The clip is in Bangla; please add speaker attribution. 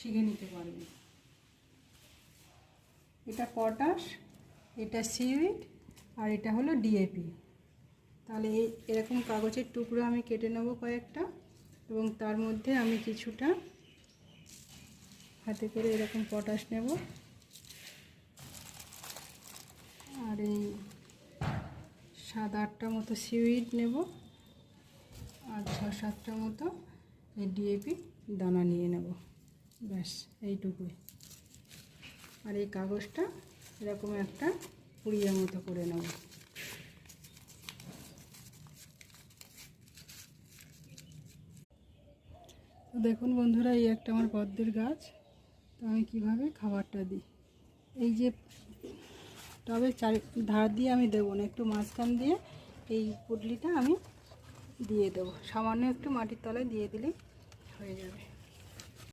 Speaker 1: শিখে নিতে পারবেন। এটা পটাশ, এটা সিউইড, আর এটা হলো ডিএপি। তাহলে এরকম কাগজের টুকরো আমি কেটে নেব কয়েকটা, এবং তার মধ্যে আমি কিছুটা হাতে করে এরকম পটাশ নেব, আর এই 7-8টা মতো সিউইড নেব, আর 6-7টা মতো এই ডিএপি দানা নিয়ে নেব। ব্যাস এইটুকুই। আর এই কাগজটা এরকম একটা পুড়িয়ে মতো করে নেব। তো দেখুন বন্ধুরা, এই একটা আমার পদ্মের গাছ। তো আমি কিভাবে খাবারটা দিই, এই যে টবে চারি ধার দিয়ে আমি দেবো না, একটু মাঝখান দিয়ে এই পুটলিটা আমি দিয়ে দেবো। সামান্য একটু মাটির তলায় দিয়ে দিলেই হয়ে যাবে।